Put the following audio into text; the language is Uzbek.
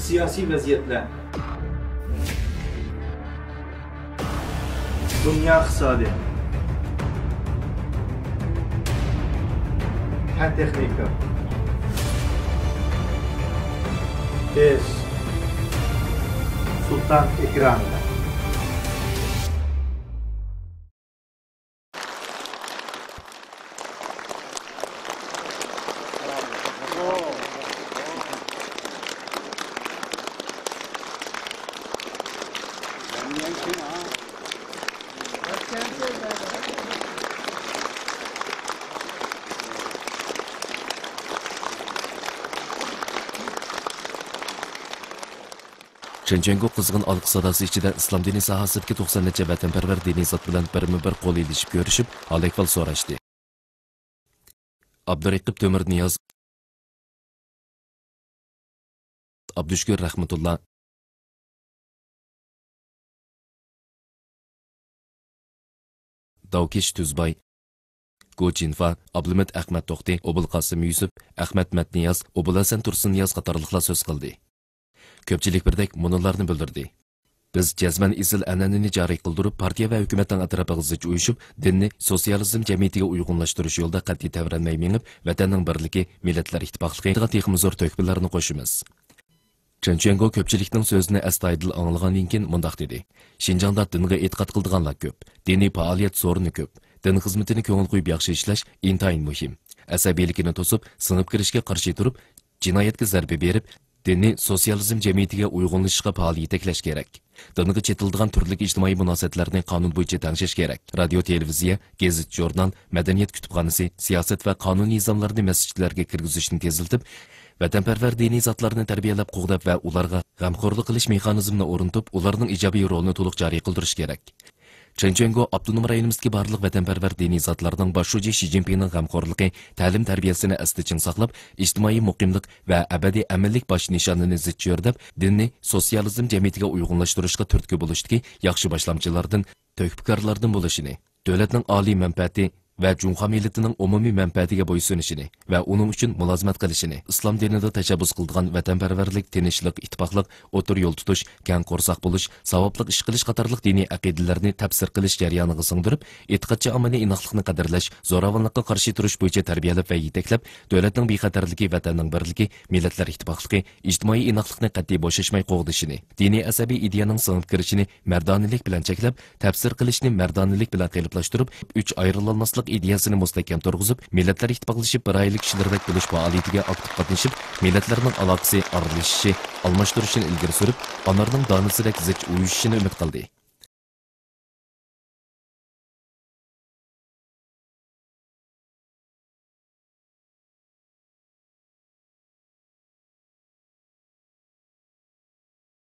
siyasi vaziyetler, dünya iqtisadi, fen texnika, biz Sultan ekranında. Shenzhengo qizg'in alqi sadosi ichida islom diniy sohasidagi 90 necha vatanparvar diniy zot bilan birma-bir qo'l ilishib ko'rishib, hol-ahvol so'rashdi. Abduraqib To'mirniyoz, Abdushkur Rahmatullah, Davkesh Tuzbay, Gochinfa, Abdumat Ahmad To'xti, Obul Qasim Yusuf, Ahmad Matniyoz, Obul Hasan Tursunniyoz qatorliqlar so'z qildi. Ko'pchilik birdek munolarni bildirdi. Biz jazman izil an'anani joriy qildirib, partiya va hukumatning atrofiga zich uyushib, dinni sotsializm jamiyatiga uyg'unlashtirish yo'lida qat'iy tavranmay menib, vatanning birligi, millatlar ittifoqligiga texnik zo'r to'kbilarni qo'shimiz. Shenzhengo ko'pchilikning so'zini astoydil anglagandan keyin mundaq dedi. Xinjiangda dinga e'tiqod qildiganlar ko'p, diniy faoliyat so'rini ko'p. Din xizmatini ko'ngil qo'yib yaxshi ishlash intayin muhim. Asabiylikni to'sib, sinib kirishga qarshi turib, jinoyatga zarba berib, dinni sotsializm jamiyatiga uyg'unlashishga faol yetaklash kerak. Dinga chetildigan turli ijtimoiy munosabatlarni qonun bo'yicha tangshish kerak. Radio, televiziya, gazet, jurnal, madaniyat kutubxonasi, siyosat va qonun nizomlarini masjidlarga kirgizishni teziltib, vatanparvar diniy zotlarni tarbiyalab, qo'g'dab va ularga g'amxo'rlik qilish mexanizmini o'rnatib, ularning ijobiy rolini to'liq joriy qildirish kerak. Shenzhengo avtonom rayonimizdagi barliq vatanparvar diniy zotlarning boshlovchi Xi Jinpingning g'amxo'rligi, ta'lim tarbiyasini asli-chin saqlab, ijtimoiy muqimlik va abadiy amallik bosh nishonini zich yo'rdab, dinni sotsializm jamiyatiga uyg'unlashtirishga turtki bo'lishdagi yaxshi boshlamchilardan, to'kpikorlardan bo'lishini, davlatning oliy manfaati va Junxo millatining umumiy manfaatiga bo'ysunishini va uning uchun mulozimat qilishini, islom dinida tashabbus qilgan vatanparvarlik, tinchlik, ittifoqlik, o'tir yo'l tutish, kang qo'rsoq bo'lish, savobli ish qilish qatorliq diniy aqidalarni tafsir qilish jarayoniga singdirib, e'tiqodchi ommaviy inoqlikni qadrlash, zo'ravonlikqa qarshi turish bo'yicha tarbiyalab va yetaklab, davlatning bexatarligi, vatanning birligi, millatlar ittifoqligi, ijtimoiy inoqlikni qat'iy bo'shashmay qo'g'dishini, diniy asabiy ideyaning singib kirishini mardoniylik bilan cheklab, tafsir qilishni mardoniylik bilan qiyinlashtirib, uch ayrilolmaslik ideyasini mustahkam turg'izib, millatlar ittifoqlashib, bir aylik kishilardek bo'lish faoliyatiga aktiv qatnashib, millatlarning aloqasi, aralashishi, almashtirishini ilgari surib, onlarning donisidek zich uyushishini umid qildi.